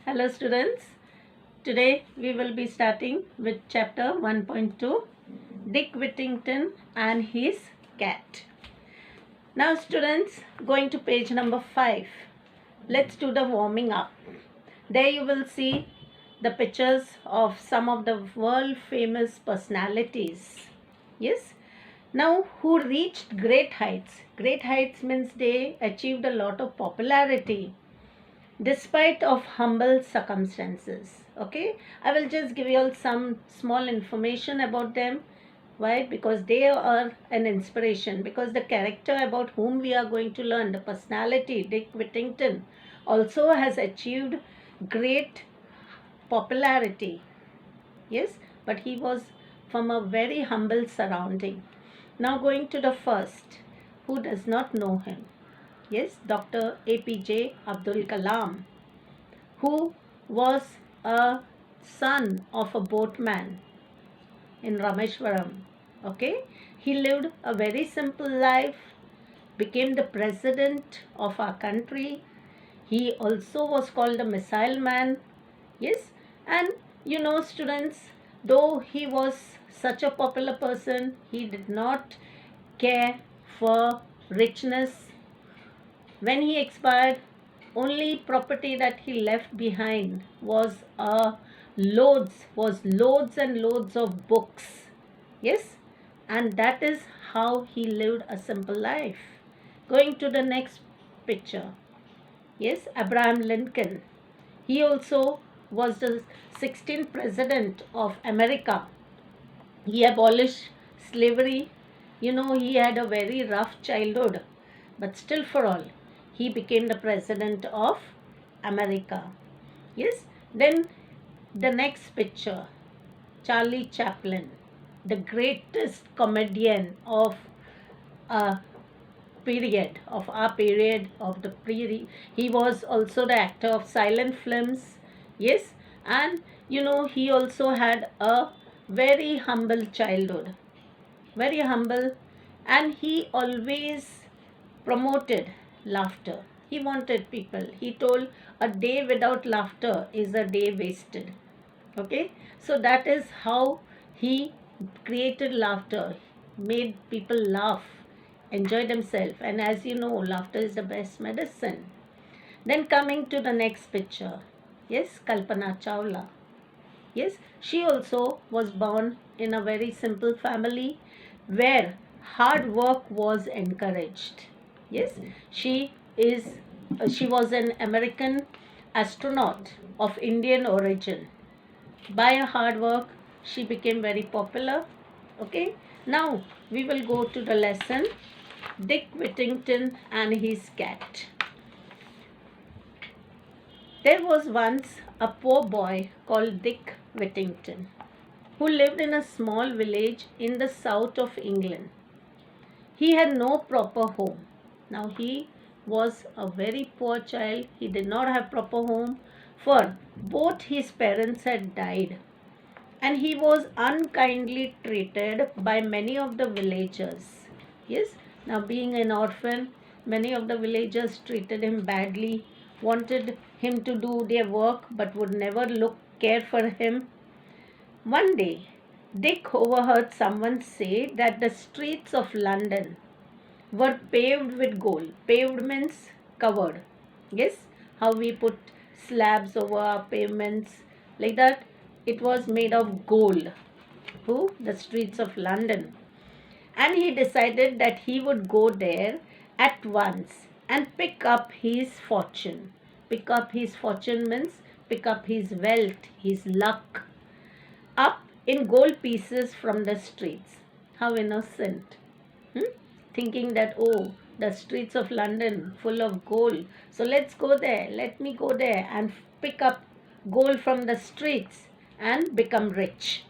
Hello students. Today we will be starting with chapter 1.2 Dick Whittington and his cat. Now students, going to page number 5. Let's do the warming up. There you will see the pictures of some of the world famous personalities. Yes. Now who reached great heights. Great heights means they achieved a lot of popularity despite of humble circumstances. Okay, I will just give you all some small information about them. Why? Because they are an inspiration, because the character about whom we are going to learn, the personality Dick Whittington, also has achieved great popularity. Yes, but he was from a very humble surrounding. Now going to the first, who does not know him? Yes, Dr. APJ Abdul Kalam, who was a son of a boatman in Rameshwaram. Okay, he lived a very simple life, became the president of our country. He also was called a missile man. Yes, and students, though he was such a popular person, he did not care for richness. When he expired, only property that he left behind was loads and loads of books. Yes, and that is how he lived a simple life. Going to the next picture. Yes, Abraham Lincoln. He also was the 16th president of America. He abolished slavery. He had a very rough childhood, but still for all, he became the president of America. Yes, then the next picture, Charlie Chaplin, the greatest comedian of a period, of our period, of the he was also the actor of silent films. Yes, and he also had a very humble childhood, very humble, and he always promoted laughter. He wanted people. He told a day without laughter is a day wasted. Okay, so that is how he created laughter, made people laugh, enjoy themselves, and as you know, laughter is the best medicine. Then coming to the next picture, yes, Kalpana Chawla. Yes, she also was born in a very simple family where hard work was encouraged. Yes, she is she was an American astronaut of Indian origin. By her hard work, she became very popular. Okay, now we will go to the lesson Dick Whittington and his cat. There was once a poor boy called Dick Whittington who lived in a small village in the south of England. He had no proper home. Now he was a very poor child. He did not have proper home, for both his parents had died, and he was unkindly treated by many of the villagers. Yes, now being an orphan, many of the villagers treated him badly, wanted him to do their work but would never care for him. One day, Dick overheard someone say that the streets of London were paved with gold. Paved means covered. Yes, how we put slabs over our pavements, like that. It was made of gold. Who? The streets of London. And he decided that he would go there at once and pick up his fortune. Pick up his fortune means pick up his wealth, his luck, up in gold pieces from the streets. How innocent. Thinking that, oh, the streets of London full of gold. So let's go there. Let me go there and pick up gold from the streets and become rich.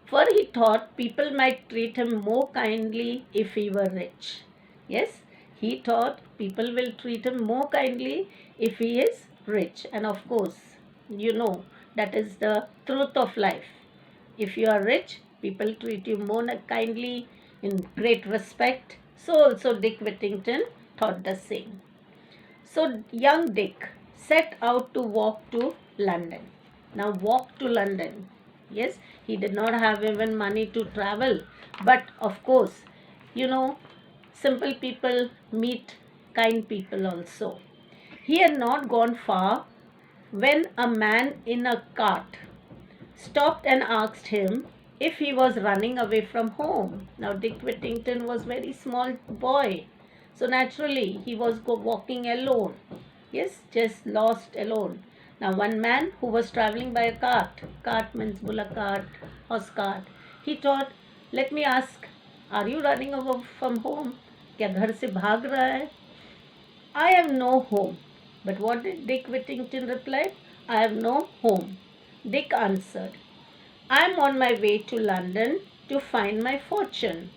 For he thought people might treat him more kindly if he were rich. Yes, he thought people will treat him more kindly if he is rich. And of course, that is the truth of life. If you are rich, people treat you more kindly, in great respect. So also Dick Whittington thought the same. So young Dick set out to walk to London. Now, walk to London. Yes, he did not have even money to travel, but of course, you know, simple people meet kind people also. He had not gone far when a man in a cart stopped and asked him if he was running away from home. Now, Dick Whittington was very small boy, so naturally he was walking alone. Yes, just lost alone. Now, one man who was traveling by a cart means bullock cart, horse cart, he thought, let me ask, are you running away from home? क्या घर से भाग रहा है? I have no home. But what did Dick Whittington reply? I have no home. Dick answered, I am on my way to London to find my fortune,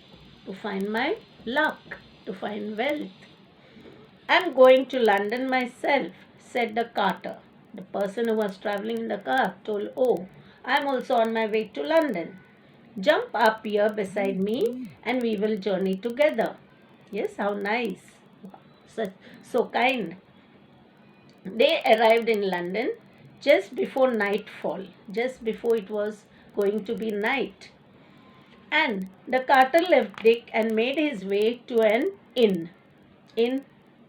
to find my luck, to find wealth. I am going to London myself, said the carter. The person who was traveling in the car told, oh, I am also on my way to London. Jump up here beside me and we will journey together. Yes, how nice. So kind. They arrived in London just before nightfall, just before it was going to be night. And the carter left Dick and made his way to an inn,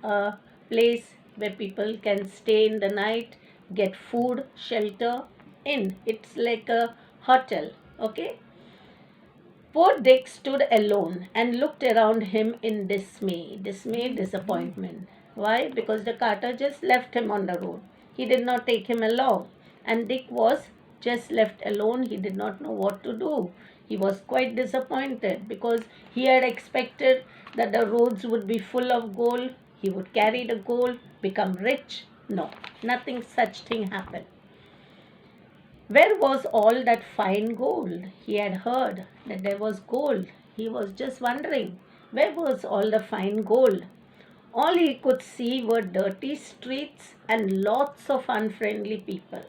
a place where people can stay in the night, get food, shelter. Inn, it's like a hotel, okay? Poor Dick stood alone and looked around him in dismay, disappointment. Why? Because the carter just left him on the road. He did not take him along. And Dick was just left alone. He did not know what to do. He was quite disappointed because he had expected that the roads would be full of gold. He would carry the gold, become rich. No, nothing such thing happened. Where was all that fine gold? He had heard that there was gold. He was just wondering, where was all the fine gold? All he could see were dirty streets and lots of unfriendly people.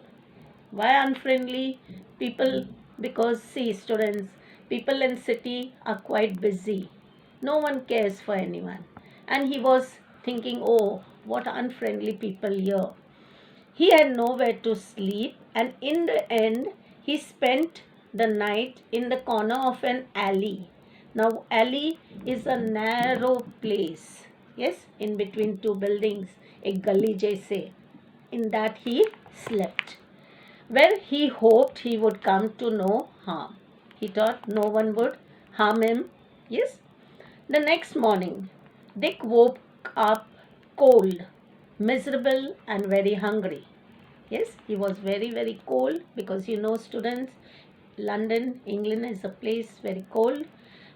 Why unfriendly people? Because, see, students, people in city are quite busy. No one cares for anyone. And he was thinking, oh, what unfriendly people here. He had nowhere to sleep, and in the end, he spent the night in the corner of an alley. Now, alley is a narrow place, yes, in between two buildings, a gully jaise. In that he slept, where he hoped he would come to no harm. He thought no one would harm him, yes. The next morning, Dick woke up cold, miserable, and very hungry. Yes, he was very, very cold because students, London, England is a place very cold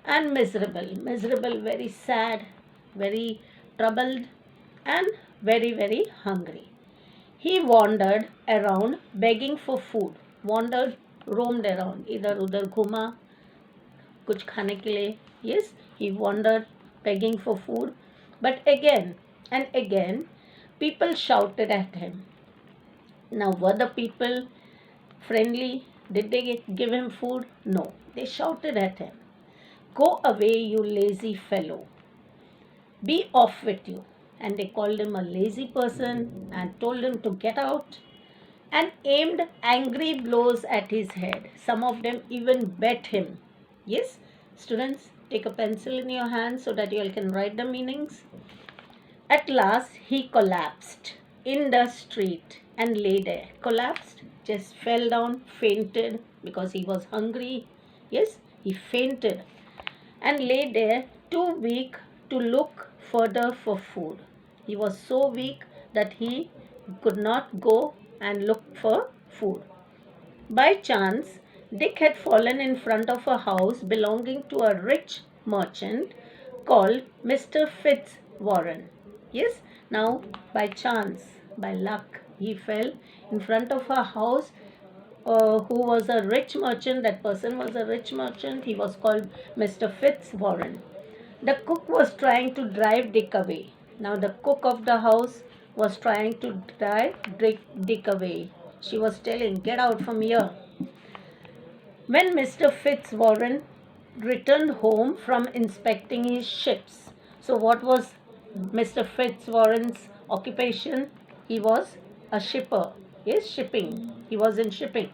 and miserable. Miserable, very sad, very troubled, and very, very hungry. He wandered around begging for food, wandered, roamed around, इधर उधर घूमा कुछ खाने के लिए. Yes, he wandered begging for food, but again and again people shouted at him. Now, were the people friendly? Did they give him food? No. They shouted at him, go away, you lazy fellow. Be off with you. And they called him a lazy person and told him to get out and aimed angry blows at his head. Some of them even bet him. Yes, students, take a pencil in your hand so that you all can write the meanings. At last, he collapsed in the street and lay there. Collapsed, just fell down, fainted because he was hungry. Yes, he fainted and lay there too weak to look further for food. He was so weak that he could not go and look for food. By chance, Dick had fallen in front of a house belonging to a rich merchant called Mr. Fitzwarren. Yes, now by chance, by luck, he fell in front of a house who was a rich merchant. That person was a rich merchant. He was called Mr. Fitzwarren. The cook was trying to drive Dick away. Now, the cook of the house was trying to drive Dick away. She was telling, get out from here. When Mr. Fitzwarren returned home from inspecting his ships, so what was Mr. Fitzwarren's occupation? He was a shipper. Yes, shipping. He was in shipping.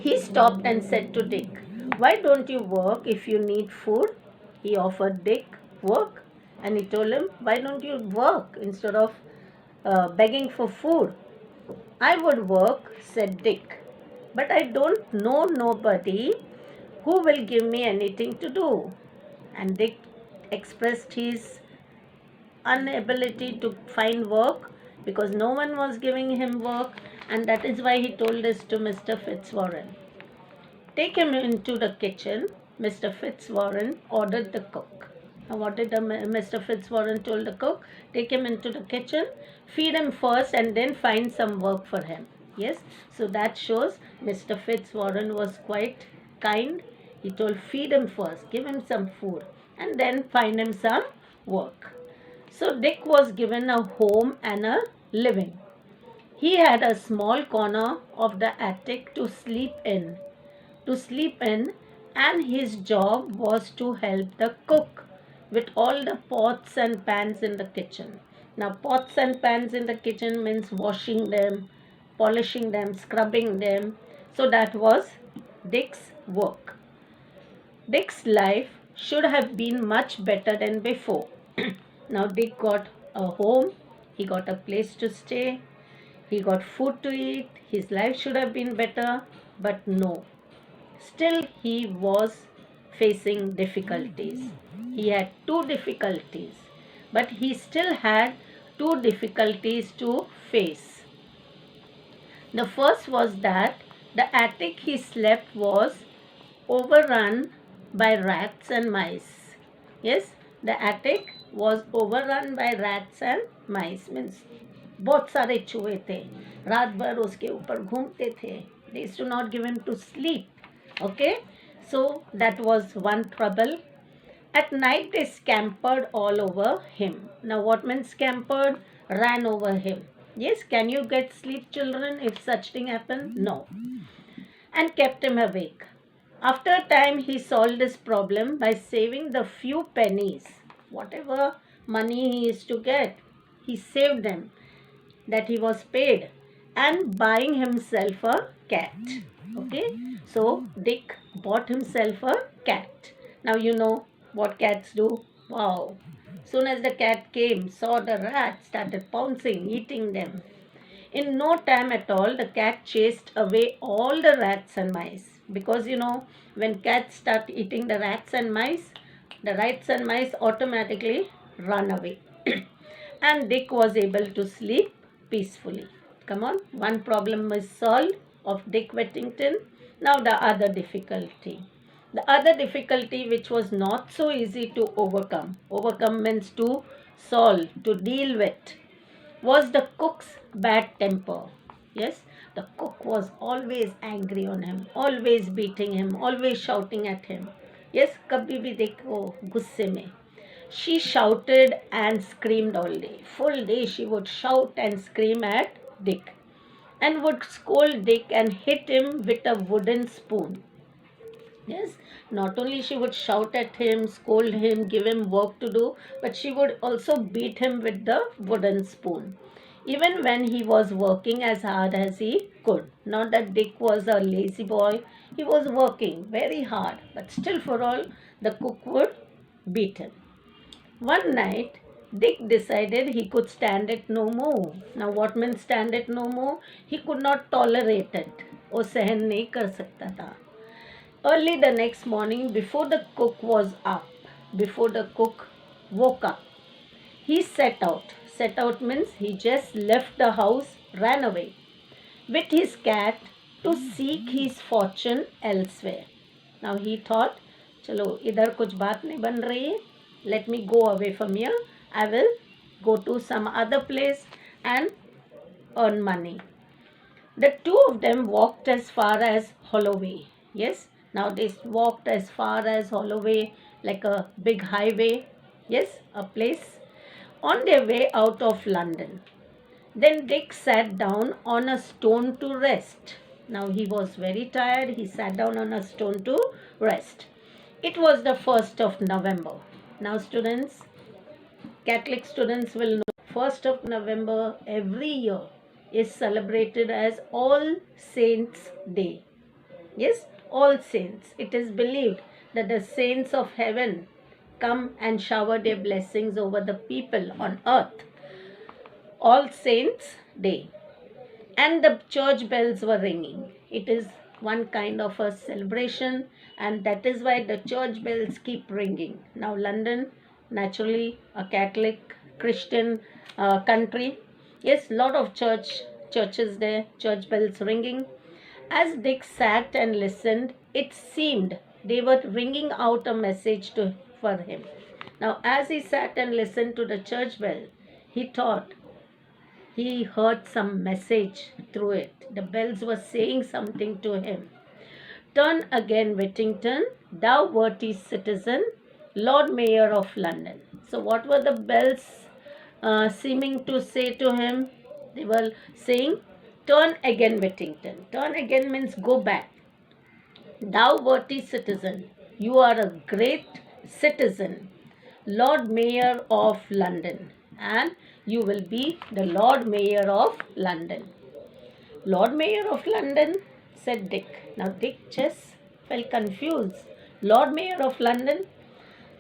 He stopped and said to Dick, "Why don't you work if you need food?" He offered Dick work, and he told him, "Why don't you work instead of begging for food?" "I would work," said Dick, "but I don't know nobody who will give me anything to do." And Dick expressed his inability to find work because no one was giving him work, and that is why he told this to Mr. Fitzwarren. "Take him into the kitchen," Mr. Fitzwarren ordered the cook. Now, what did Mr. Fitzwarren told the cook? Take him into the kitchen, feed him first, and then find some work for him. Yes, so that shows Mr. Fitzwarren was quite kind. He told, feed him first, give him some food, and then find him some work. So Dick was given a home and a living. He had a small corner of the attic to sleep in, and his job was to help the cook with all the pots and pans in the kitchen. Now, pots and pans in the kitchen means washing them, polishing them, scrubbing them. So, that was Dick's work. Dick's life should have been much better than before. Now, Dick got a home, he got a place to stay, he got food to eat, his life should have been better, but no. Still, he was facing difficulties. He had two difficulties, but he still had two difficulties to face. The first was that the attic he slept was overrun by rats and mice. Yes, the attic was overrun by rats and mice. Means बहुत सारे चूहे थे, रात भर उसके ऊपर घूमते थे. They used to not give him to sleep. Okay, so that was one trouble. At night they scampered all over him. Now what means scampered? Ran over him. Yes, can you get sleep, children, if such thing happened? No. And kept him awake. After a time he solved this problem by saving the few pennies. Whatever money he used to get, he saved them that he was paid and buying himself a cat. Okay, so Dick bought himself a cat. Now you know what cats do. Wow. Soon as the cat came, saw the rat, started pouncing, eating them. In no time at all, the cat chased away all the rats and mice. Because when cats start eating the rats and mice automatically run away. And Dick was able to sleep peacefully. Come on, one problem is solved of Dick Whittington. Now the other difficulty. The other difficulty which was not so easy to overcome. Overcome means to solve, to deal with, was the cook's bad temper. Yes, the cook was always angry on him, always beating him, always shouting at him. Yes, kabhi bhi dekho gusse mein. She shouted and screamed all day. Full day she would shout and scream at Dick and would scold Dick and hit him with a wooden spoon. Yes, not only she would shout at him, scold him, give him work to do, but she would also beat him with the wooden spoon. Even when he was working as hard as he could. Not that Dick was a lazy boy, he was working very hard, but still for all, the cook would beat him. One night, Dick decided he could stand it no more. Now, what means stand it no more? He could not tolerate it. वो सहन नहीं कर सकता था. Early the next morning, before the cook was up, before the cook woke up, he set out. Set out means he just left the house, ran away with his cat to seek his fortune elsewhere. Now he thought, चलो इधर कुछ बात नहीं बन रही है. Let me go away from here. I will go to some other place and earn money. The two of them walked as far as Holloway. Yes, now they walked as far as Holloway, like a big highway. Yes, a place. On their way out of London. Then Dick sat down on a stone to rest. Now he was very tired. He sat down on a stone to rest. It was the 1st of November. Now students, Catholic students will know 1st of November every year is celebrated as All Saints Day. Yes, All Saints. It is believed that the saints of heaven come and shower their blessings over the people on earth. All Saints Day. And the church bells were ringing. It is one kind of a celebration, and that is why the church bells keep ringing. Now, London, naturally a Catholic Christian country. Yes, lot of churches there, church bells ringing. As Dick sat and listened, it seemed they were ringing out a message for him. Now, as he sat and listened to the church bell, he thought he heard some message through it. The bells were saying something to him. Turn again, Whittington, thou worthy citizen, Lord Mayor of London. So, what were the bells seeming to say to him? They were saying, turn again, Whittington. Turn again means go back. Thou worthy citizen, you are a great citizen, Lord Mayor of London, and you will be the Lord Mayor of London. Lord Mayor of London, said Dick. Now Dick just felt confused. Lord Mayor of London?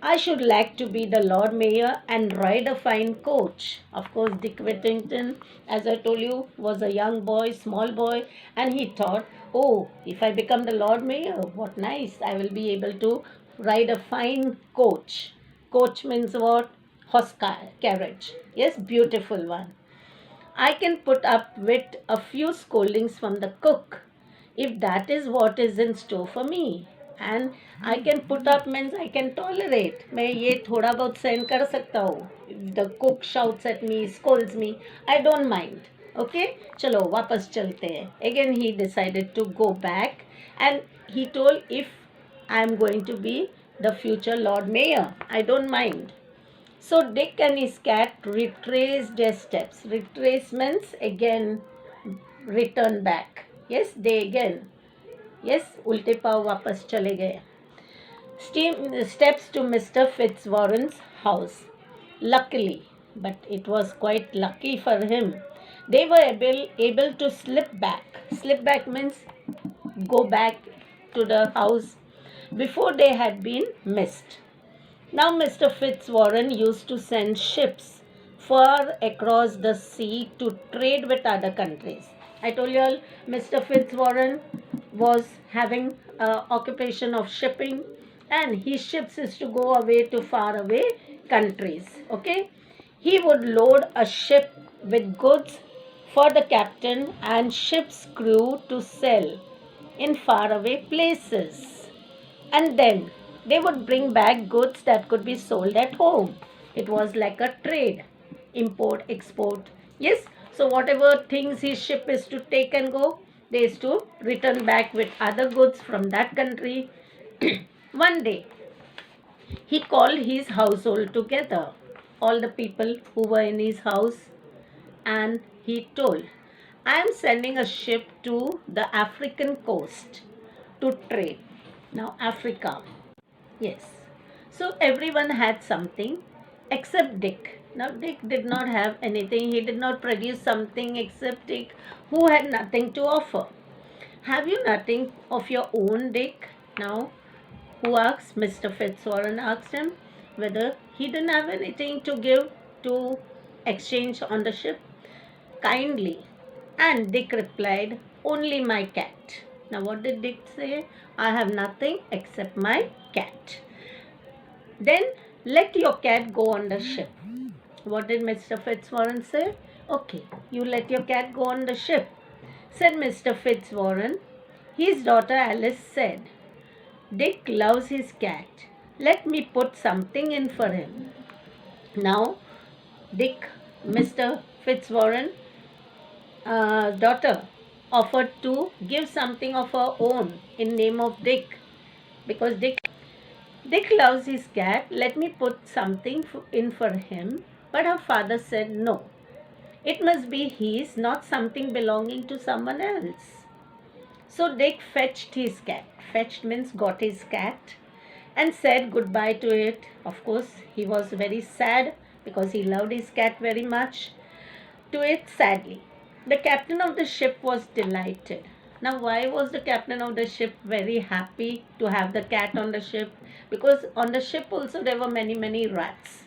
I should like to be the Lord Mayor and ride a fine coach. Of course, Dick Whittington, as I told you, was a young boy, small boy, and he thought, oh, if I become the Lord Mayor, what nice. I will be able to ride a fine coach. Coach means what? Horse carriage. Yes, beautiful one. I can put up with a few scoldings from the cook if that is what is in store for me. And I can put up means I can tolerate. मैं ये थोड़ा बहुत सहन कर सकता हूँ. If the cook shouts at me, scolds me, I don't mind. Okay? चलो वापस चलते हैं. Again he decided to go back and he told if I am going to be the future Lord Mayor, I don't mind. So Dick and his cat retraced their steps. Retrace means again return back. Yes, they again. Yes, उल्टे पाव वापस चले गए. Steps to Mr. Fitzwarren's house. Luckily, but it was quite lucky for him, they were able to slip back. Slip back means go back to the house before they had been missed. Now, Mr. Fitzwarren used to send ships far across the sea to trade with other countries. I told you all, Mr. Fitzwarren was having occupation of shipping, and his ships is to go away to far away countries. Okay, he would load a ship with goods for the captain and ship's crew to sell in faraway places, and then they would bring back goods that could be sold at home. It was like a trade, import, export. Yes, so whatever things his ship is to take and go, they is to return back with other goods from that country. One day, he called his household together, all the people who were in his house, and he told, I am sending a ship to the African coast to trade. Now, Africa. Yes. So everyone had something except Dick. Now, Dick did not have anything. He did not produce something except Dick, who had nothing to offer. Have you nothing of your own, Dick? Now, who asked? Mr. Fitzwarren asked him whether he didn't have anything to give to exchange on the ship. Kindly. And Dick replied, only my cat. Now, what did Dick say? I have nothing except my cat. Then let your cat go on the ship. What did Mr. Fitzwarren say? Okay, you let your cat go on the ship, said Mr. Fitzwarren. His daughter Alice said, Dick loves his cat. Let me put something in for him. Now, Dick, Mr. Fitzwarren, daughter, offered to give something of her own in name of Dick, because Dick loves his cat. Let me put something in for him. But her father said no. It must be his, not something belonging to someone else. So Dick fetched his cat. Fetched means got his cat and said goodbye to it. Of course, he was very sad because he loved his cat very much, to it sadly. The captain of the ship was delighted. Now, why was the captain of the ship very happy to have the cat on the ship? Because on the ship also there were many, many rats.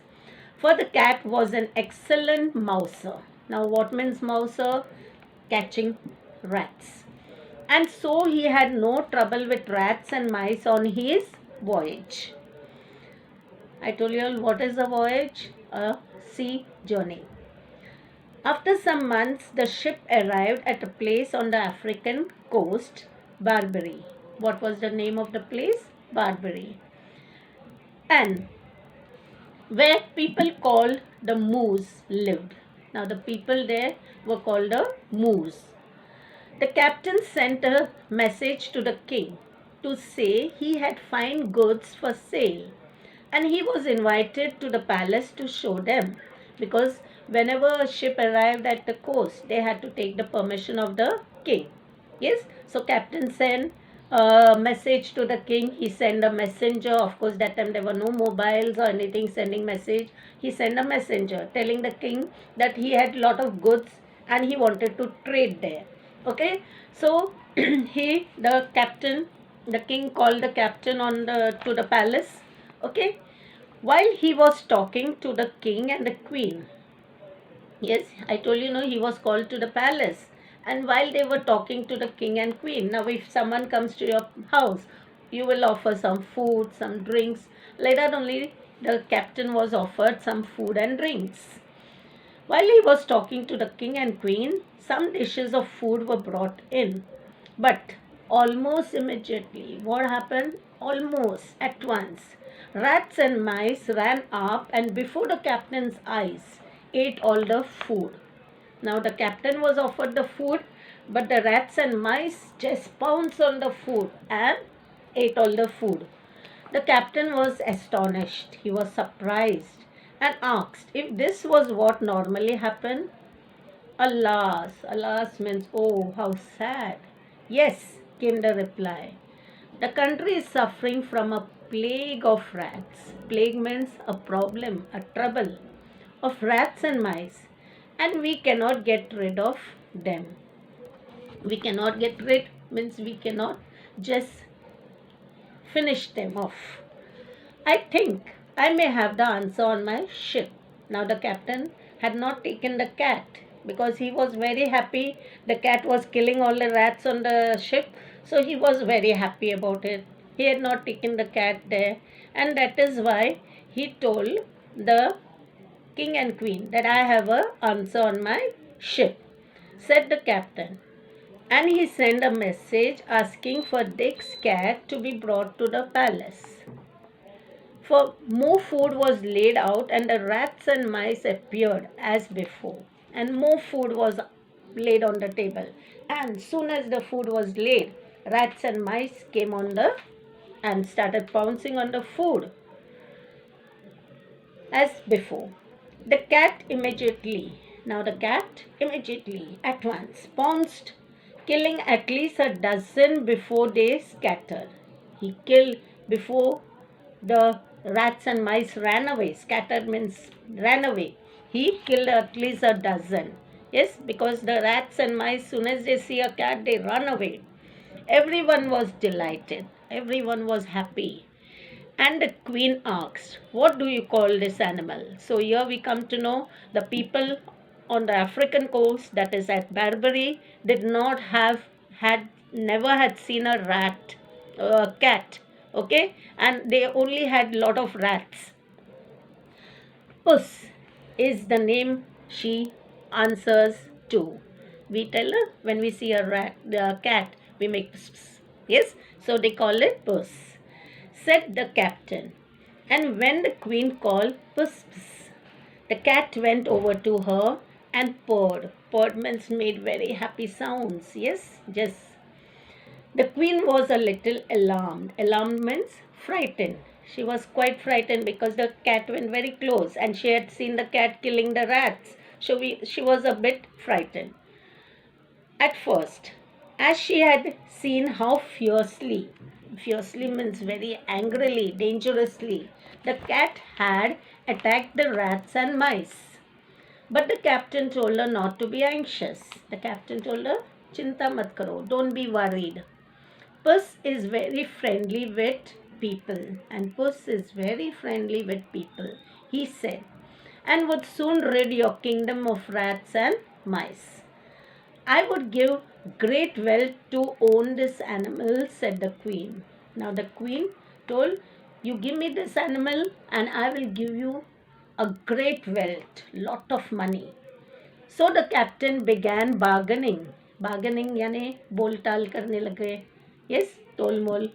For the cat was an excellent mouser. Now, what means mouser? Catching rats. And so he had no trouble with rats and mice on his voyage. I told you all what is a voyage? A sea journey. After some months, the ship arrived at a place on the African coast, Barbary. What was the name of the place? Barbary. And where people called the Moors lived. Now, the people there were called the Moors. The captain sent a message to the king to say he had fine goods for sale, and he was invited to the palace to show them, because whenever a ship arrived at the coast they had to take the permission of the king. Yes, so captain sent a message to the king. He sent a messenger. Of course, that time there were no mobiles or anything sending message. He sent a messenger telling the king that he had lot of goods and he wanted to trade there. Okay, so the king called the captain on the to the palace. Okay, while he was talking to the king and the queen. Yes, I told you, no, he was called to the palace. And while they were talking to the king and queen, now if someone comes to your house, you will offer some food, some drinks. Like that only, the captain was offered some food and drinks. While he was talking to the king and queen, some dishes of food were brought in. But almost immediately, what happened? Almost at once, rats and mice ran up and before the captain's eyes ate all the food. Now the captain was offered the food, but the rats and mice just pounced on the food and ate all the food. The captain was astonished. He was surprised and asked if this was what normally happened. Alas, alas means, oh, how sad. Yes, came the reply. The country is suffering from a plague of rats. Plague means a problem, a trouble of rats and mice, and we cannot get rid of them. We cannot get rid means we cannot just finish them off. I think I may have the answer on my ship. Now the captain had not taken the cat because he was very happy. The cat was killing all the rats on the ship, so he was very happy about it. He had not taken the cat there, and that is why he told the king and queen that I have a answer on my ship, said the captain. And he sent a message asking for Dick's cat to be brought to the palace. For more food was laid out, and the rats and mice appeared as before. And more food was laid on the table. And soon as the food was laid, rats and mice came on the and started pouncing on the food as before. The cat immediately, at once, pounced, killing at least a dozen before they scattered. He killed before the rats and mice ran away. Scattered means ran away. He killed at least a dozen. Yes, because the rats and mice, soon as they see a cat, they run away. Everyone was delighted. Everyone was happy. And the queen asked, what do you call this animal? So here we come to know the people on the African coast, that is at Barbary, did not never had seen a cat, okay? And they only had lot of rats. Puss is the name she answers to. We tell her when we see a cat, we make pss. Yes, so they call it Puss, said the captain. And when the queen called Puss, Puss, the cat went over to her and purred. Purred means made very happy sounds. Yes, just. The queen was a little alarmed. Alarmed means frightened. She was quite frightened because the cat went very close and she had seen the cat killing the rats. So she was a bit frightened at first, as she had seen how fiercely means very angrily, dangerously, the cat had attacked the rats and mice. But the captain told her not to be anxious. The captain told her, Chinta mat karo, don't be worried. Puss is very friendly with people, and Puss is very friendly with people, he said, and would soon rid your kingdom of rats and mice. I would give great wealth to own this animal, said the queen. Now the queen told, you give me this animal and I will give you a great wealth, lot of money. So the captain began bargaining. Bargaining यानी बोलचाल करने लगे. Yes, tolmol.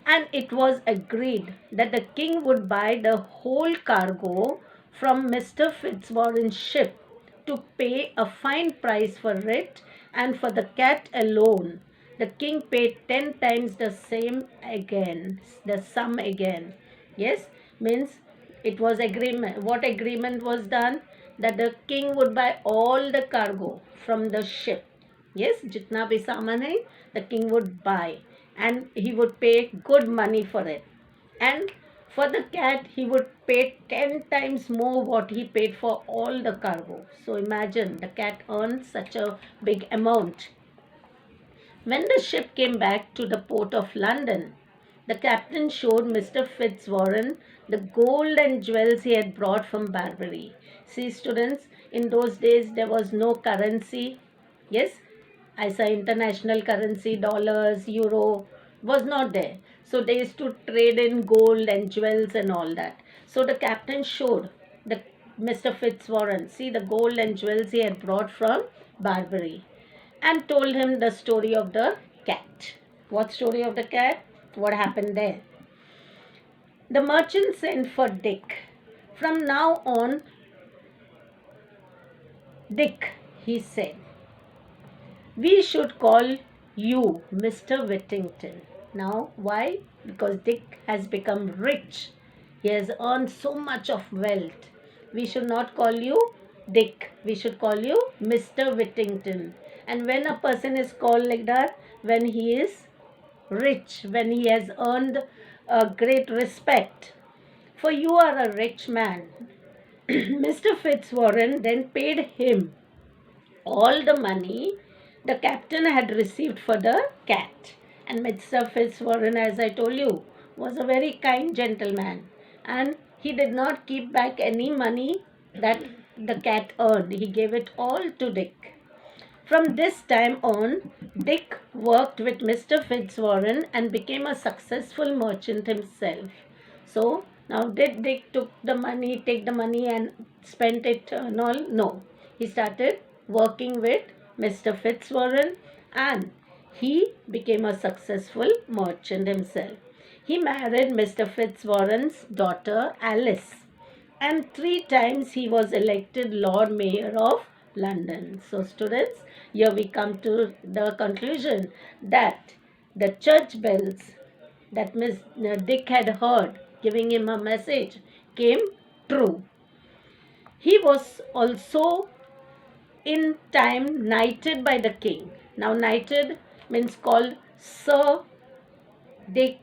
And it was agreed that the king would buy the whole cargo from Mr. Fitzwarren's ship to pay a fine price for it, and for the cat alone the king paid 10 times the same again, the sum again. Yes, means it was agreement. What agreement was done? That the king would buy all the cargo from the ship. Yes, jitna bhi saman hai, the king would buy, and he would pay good money for it. And for the cat, he would pay 10 times more what he paid for all the cargo. So imagine the cat earned such a big amount. When the ship came back to the port of London, the captain showed Mr. Fitzwarren the gold and jewels he had brought from Barbary. See, students, in those days there was no currency. Yes, ऐसा international currency, dollars, euro was not there. So they used to trade in gold and jewels and all that. So the captain showed the Mr. Fitzwarren, see the gold and jewels he had brought from Barbary, and told him the story of the cat. What story of the cat? What happened there? The merchant sent for Dick. From now on, Dick, he said, we should call you Mr. Whittington. Now, why? Because Dick has become rich. He has earned so much of wealth. We should not call you Dick. We should call you Mr. Whittington. And when a person is called like that, when he is rich, when he has earned a great respect. For you are a rich man. Mr. Fitzwarren then paid him all the money the captain had received for the cat. And Mr. Fitzwarren, as I told you, was a very kind gentleman, and he did not keep back any money that the cat earned. He gave it all to Dick. From this time on, Dick worked with Mr. Fitzwarren and became a successful merchant himself. So, now did Dick take the money and spent it and all? No. He started working with Mr. Fitzwarren, and he became a successful merchant himself. He married Mr. Fitzwarren's daughter Alice, and 3 times he was elected Lord Mayor of London. So students, here we come to the conclusion that the church bells that Miss Dick had heard giving him a message came true. He was also in time knighted by the king. Now knighted means called Sir Dick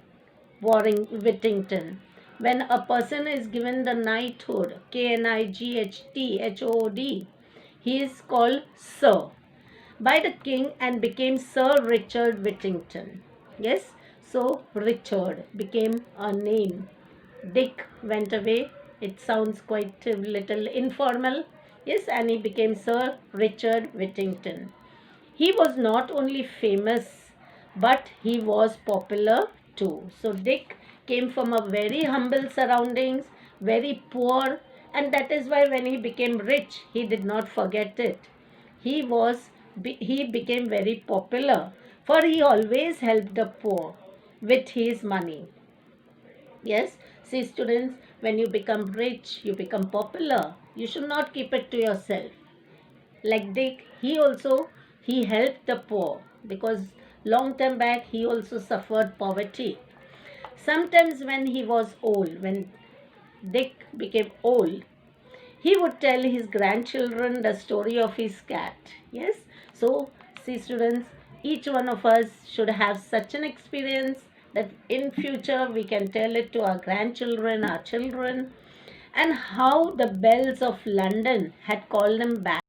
Whittington. When a person is given the knighthood, KNIGHTHOOD, he is called Sir by the king and became Sir Richard Whittington. Yes, so Richard became a name. Dick went away. It sounds quite a little informal. Yes, and he became Sir Richard Whittington. He was not only famous, but he was popular too. So Dick came from a very humble surroundings, very poor, and that is why when he became rich, he did not forget it. He became very popular, for he always helped the poor with his money. Yes, see students, when you become rich, you become popular, you should not keep it to yourself. Like Dick, he helped the poor, because long time back he also suffered poverty. Sometimes when he was old, when Dick became old, he would tell his grandchildren the story of his cat. Yes, so see students, each one of us should have such an experience that in future we can tell it to our grandchildren, our children, and how the bells of London had called them back.